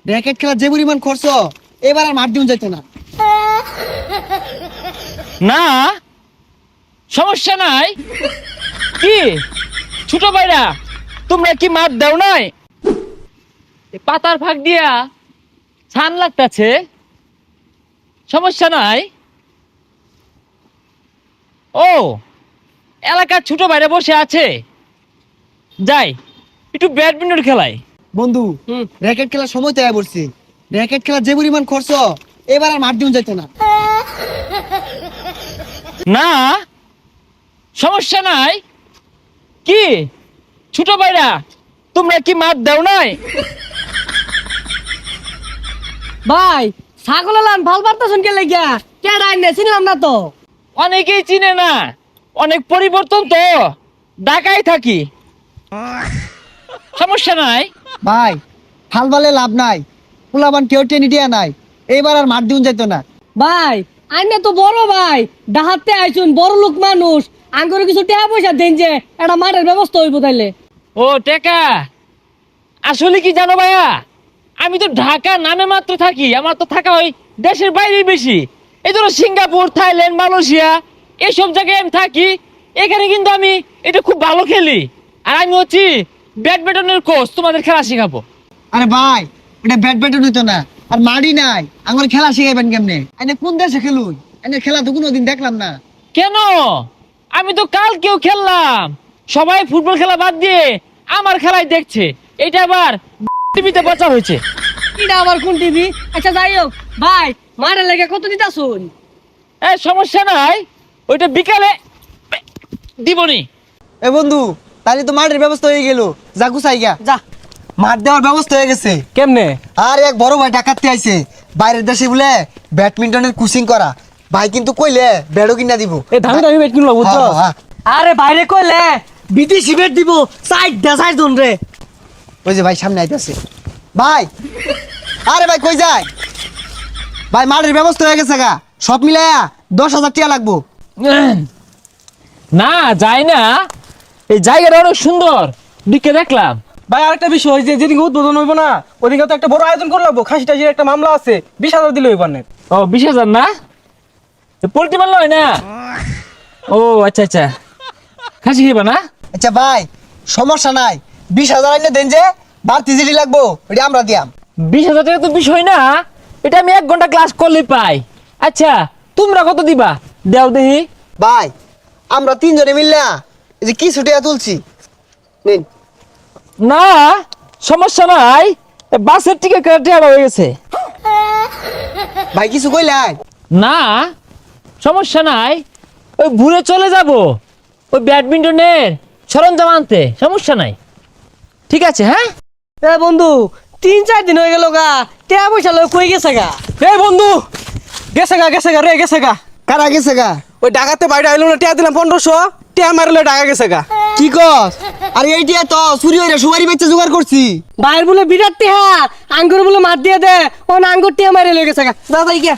Racket খেলা যে পরিমাণ খরচ, এবার আর মাঠ দিন যাইতো না। না সমস্যা নাই। কি ছোট ভাইরা, তোমরা কি মাঠ দাও নাই? এ পাতার ফাঁক দিয়া ছান লাগতাছে, সমস্যা নাই। ও এলাকার ছোট ভাইরা বসে আছে, যাই একটু ব্যাডমিন্টন খেলাই। বন্ধু, র্যাকেট খেলার সময় তৈরি করছি। র্যাকেট খেলা যে পরিমাণ খরচ, এবার আর মাঠ দিন যাইতো না। না সমস্যা নাই। কি ছোট ভাইরা, তোমরা কি মাঠ দাও নাই? ভাই ছাগল লান ভাল পারতেছেন কে লাগিয়া কে রাইনে চিনলাম না তো। অনেকেই চিনে না, অনেক পরিবর্তন তো, ঢাকায় থাকি, সমস্যা নাই। ভাই হাল বালে লাভ নাই, পোলাবান কেউ টেনে দিয়া নাই, এবার আর মাঠ দিন যাইতো না। ভাই আইনে তো বড় ভাই, ডাহাতে আইছুন বড় লোক মানুষ, আঙ্গুরে কিছু টাকা পয়সা দেন যে একটা মাঠের ব্যবস্থা হইব তাইলে। ও টেকা, আসলে কি জানো ভাইয়া, আমি তো ঢাকা নামে মাত্র থাকি, আমার তো থাকা হয় দেশের বাইরে বেশি। এই ধরো সিঙ্গাপুর, থাইল্যান্ড, মালয়েশিয়া এইসব জায়গায় আমি থাকি। এখানে কিন্তু আমি এটা খুব ভালো খেলি, আর আমি হচ্ছি ব্যাডমিন্টনের কোচ, তোমাদের খেলা শেখাবো। আরে ভাই, এটা ব্যাট হইতো না, আর মাঠই নাই, আমার খেলা শিখাইবেন কেমনে? এনে কোন দেশে খেলুন? এনে খেলা তো কোনোদিন দেখলাম না। কেন? আমি তো কালকেও খেললাম, সবাই ফুটবল খেলা বাদ দিয়ে আমার খেলাই দেখছে। এটা আবার টিভিতে প্রচার হয়েছে। এটা আবার কোন টিভি? আচ্ছা যাই হোক ভাই, মাঠের লেগে কত দিতাছুন? সমস্যা নাই, ওইটা বিকালে দিবনি। এ বন্ধু, তাহলে তো মাঠের ব্যবস্থা হয়ে গেল, যা গুছাই গা। যা। মাঠ দেওয়ার ব্যবস্থা হয়ে গেছে। কেমনে? আর এক বড় ভাই ডাকাতে আইছে, বাইরের দেশে বলে ব্যাডমিন্টনের কোচিং করা। ভাই কিন্তু কইলে ব্যাটও কিনা দিব। এ দামি দামি বেট কিনলো বুঝছো? হ্যাঁ, হ্যাঁ। আরে বাইরে কইলে বিদেশি বেট দিব, সাইড দা সাইড জন রে। ওই যে ভাই সামনে আইতাছে। ভাই, আরে ভাই কই যায়? ভাই মাঠের ব্যবস্থা হয়ে গেছে গা, সব মিলায়া 10,000 টাকা লাগবো। না যায় না, এই জায়গাটা অনেক সুন্দর, দিকে দেখলাম। ভাই আরেকটা বিষয়, যে যেদিন উদ্বোধন হইব না ওদিকে তো একটা বড় আয়োজন করে লাগবো। খাসি টাসির একটা মামলা আছে, 20,000 দিলে হইব না। ও 20,000 না, পোল্ট্রি মারল হয় না? ও আচ্ছা আচ্ছা, খাসি খেবা না? আচ্ছা ভাই, সমস্যা নাই, 20,000 আইনে দেন, যে বাড়তি জিডি লাগবো ওটা আমরা দিয়াম। 20,000 টাকা তো বিষয় না, এটা আমি 1 ঘন্টা ক্লাস করলে পাই। আচ্ছা তোমরা কত দিবা দেও দেখি। ভাই আমরা 3 জনে মিললা এই যে কিছু টাকা তুলছি, নিন। না সমস্যা নাই, বাসের টিকিট কাটা হয়ে গেছে। ভাই কিছু কইলাই? না সমস্যা নাই, ওই ঘুরে চলে যাব ওই ব্যাডমিন্টনের সরঞ্জাম আনতে, সমস্যা নাই। ঠিক আছে হ্যাঁ। এ বন্ধু 3-4 দিন হয়ে গেল গা, টাকা পয়সা লয় কই গেছে গা? এই বন্ধু, গেছে গা রে, গেছে গা। কারা গেছে গা? ওই ডাকাতে বাইরে আইলো না, টিয়া দিলাম 1500, টিয়া মারলে ডাকা গেছে গা। কি কস? আরে এইটা তো চুরি হইরা সুপারি বেচে জোগাড় করছি। বাইর বলে বিরাট টিহা, আঙ্গুর বলে মার দিয়ে দে, ও আঙ্গুর টিহা মারে লয়ে গেছে গা। দাদা গিয়া